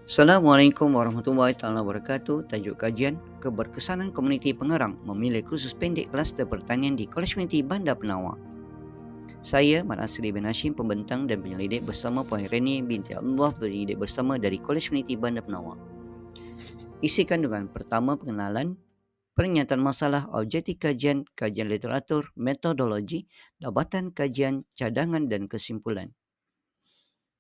Assalamualaikum warahmatullahi taala wabarakatuh. Tajuk kajian, keberkesanan komuniti pengarang memilih kursus pendek kluster pertanian di Kolej Komuniti Bandar Penawar. Saya, Mat Asri bin Hashim, pembentang dan penyelidik bersama Puan Reni binti Allah, penyelidik bersama dari Kolej Komuniti Bandar Penawar. Isi kandungan pertama, pengenalan, pernyataan masalah, objektif kajian, kajian literatur, metodologi, dapatan kajian, cadangan dan kesimpulan.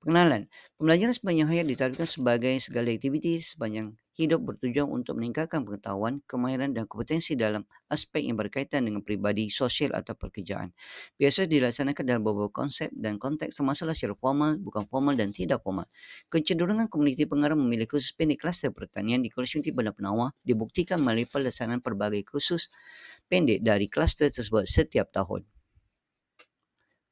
Pengenalan. Pembelajaran sepanjang hayat ditargetkan sebagai segala aktiviti sepanjang hidup bertujuan untuk meningkatkan pengetahuan, kemahiran dan kompetensi dalam aspek yang berkaitan dengan pribadi, sosial atau pekerjaan. Biasa dilaksanakan dalam beberapa konsep dan konteks termasuklah secara formal, bukan formal dan tidak formal. Kecenderungan komuniti pengarang memilih kursus pendek kluster pertanian di Kolej Unti Bandar Penawar dibuktikan melalui pelaksanaan pelbagai kursus pendek dari kluster tersebut setiap tahun.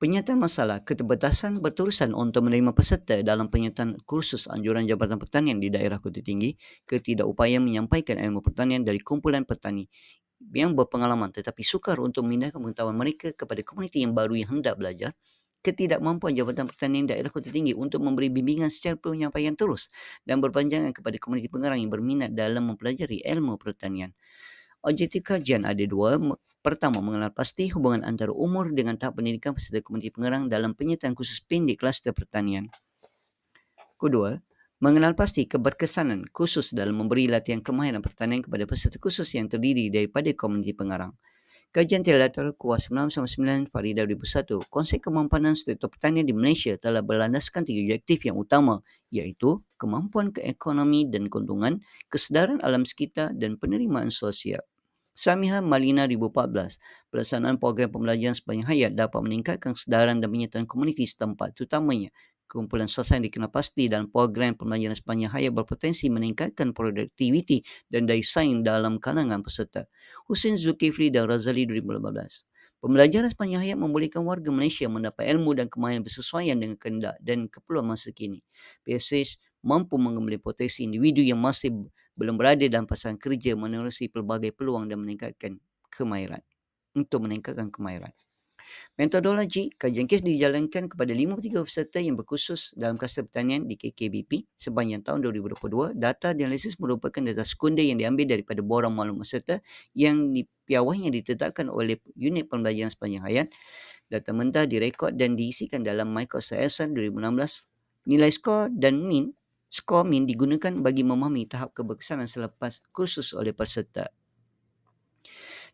Penyataan masalah, keterbatasan berterusan untuk menerima peserta dalam penyataan kursus anjuran Jabatan Pertanian di daerah Kota Tinggi, ketidakupayaan menyampaikan ilmu pertanian dari kumpulan petani yang berpengalaman tetapi sukar untuk memindahkan pengetahuan mereka kepada komuniti yang baru yang hendak belajar, ketidakmampuan Jabatan Pertanian daerah Kota Tinggi untuk memberi bimbingan secara penyampaian terus dan berpanjangan kepada komuniti pengarang yang berminat dalam mempelajari ilmu pertanian. Objektif kajian ada dua. Pertama, mengenal pasti hubungan antara umur dengan tahap pendidikan peserta komuniti pengarang dalam penyataan khusus pendek kluster pertanian. Kedua, mengenal pasti keberkesanan khusus dalam memberi latihan kemahiran pertanian kepada peserta khusus yang terdiri daripada komuniti pengarang. Kajian trilateral kuas 999 Farida 2001, konsep kemampanan sektor pertanian di Malaysia telah berlandaskan tiga objektif yang utama, iaitu kemampuan keekonomi dan keuntungan, kesedaran alam sekitar dan penerimaan sosial. Samiha Malina 2014, pelaksanaan program pembelajaran sepanjang hayat dapat meningkatkan kesedaran dan penyertaan komuniti setempat, terutamanya kumpulan sosial yang dikenal pasti dalam program pembelajaran sepanjang hayat berpotensi meningkatkan produktiviti dan daya saing dalam kalangan peserta. Husin Zulkifli dan Razali 2018. Pembelajaran sepanjang hayat membolehkan warga Malaysia mendapat ilmu dan kemahiran bersesuaian dengan kehendak dan keperluan masa kini. PSH mampu mengembali potensi individu yang masih belum berada dalam pasaran kerja menerusi pelbagai peluang dan meningkatkan kemahiran. Metodologi kajian kes dijalankan kepada 53 peserta yang berkursus dalam kluster pertanian di KKBP sepanjang tahun 2022. Data analisis merupakan data sekunder yang diambil daripada borang maklum peserta yang piawainya ditetapkan oleh unit pembelajaran sepanjang hayat. Data mentah direkod dan diisikan dalam Microsoft Excel 2016. Nilai skor min digunakan bagi memahami tahap keberkesanan selepas kursus oleh peserta.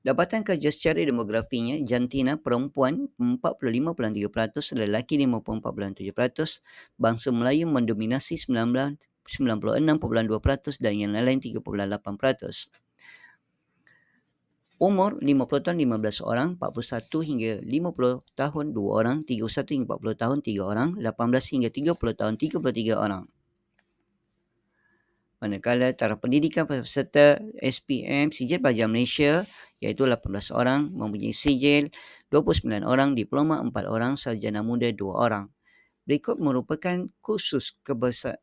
Dapatan kajian secara demografinya, jantina perempuan 45.3%, lelaki 54.7%, bangsa Melayu mendominasi 96.2% dan yang lain 3.8%. Umur 50 tahun 15 orang, 41 hingga 50 tahun 2 orang, 31 hingga 40 tahun 3 orang, 18 hingga 30 tahun 33 orang. Manakala taraf pendidikan peserta SPM Sijil Pelajar Malaysia iaitu 18 orang, mempunyai sijil 29 orang, diploma 4 orang, sarjana muda 2 orang. Berikut merupakan kursus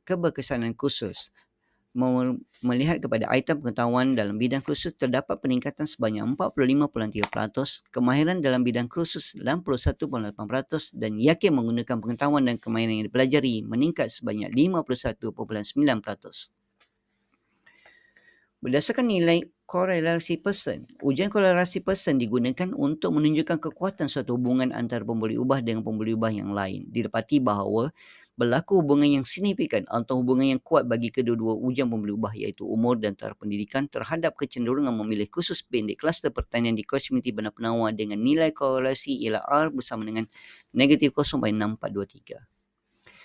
keberkesanan khusus. Melihat kepada item pengetahuan dalam bidang kursus, terdapat peningkatan sebanyak 45.3%, kemahiran dalam bidang kursus 61.8% dan yakin menggunakan pengetahuan dan kemahiran yang dipelajari meningkat sebanyak 51.9%. Berdasarkan nilai korelasi Pearson, ujian korelasi Pearson digunakan untuk menunjukkan kekuatan suatu hubungan antara pembuli ubah dengan pembuli ubah yang lain. Didapati bahawa berlaku hubungan yang signifikan atau hubungan yang kuat bagi kedua-dua ujian pembuli ubah iaitu umur dan taraf pendidikan terhadap kecenderungan memilih kursus pendek kluster pertanian di Kolej Komuniti Bandar Penawar dengan nilai korelasi ialah R bersama dengan negatif 0.6423.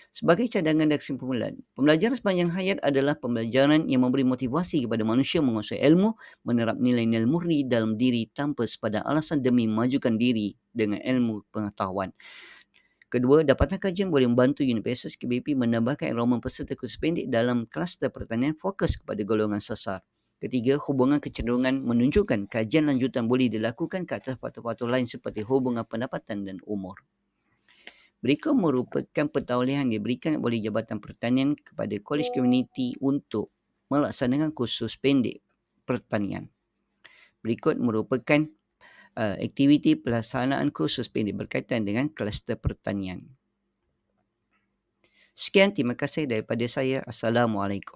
Sebagai cadangan dan kesimpulan, pembelajaran sepanjang hayat adalah pembelajaran yang memberi motivasi kepada manusia menguasai ilmu, menerap nilai-nilai murni dalam diri tanpa sepadan alasan demi memajukan diri dengan ilmu pengetahuan. Kedua, dapatan kajian boleh membantu Universiti KBP menambahkan enrolment peserta kursus pendek dalam kluster pertanian fokus kepada golongan sasar. Ketiga, hubungan kecenderungan menunjukkan kajian lanjutan boleh dilakukan ke atas faktor-faktor lain seperti hubungan pendapatan dan umur. Berikut merupakan pentaulihan yang diberikan oleh Jabatan Pertanian kepada Kolej Komuniti untuk melaksanakan kursus pendek pertanian. Berikut merupakan aktiviti pelaksanaan kursus pendek berkaitan dengan kluster pertanian. Sekian, terima kasih daripada saya. Assalamualaikum.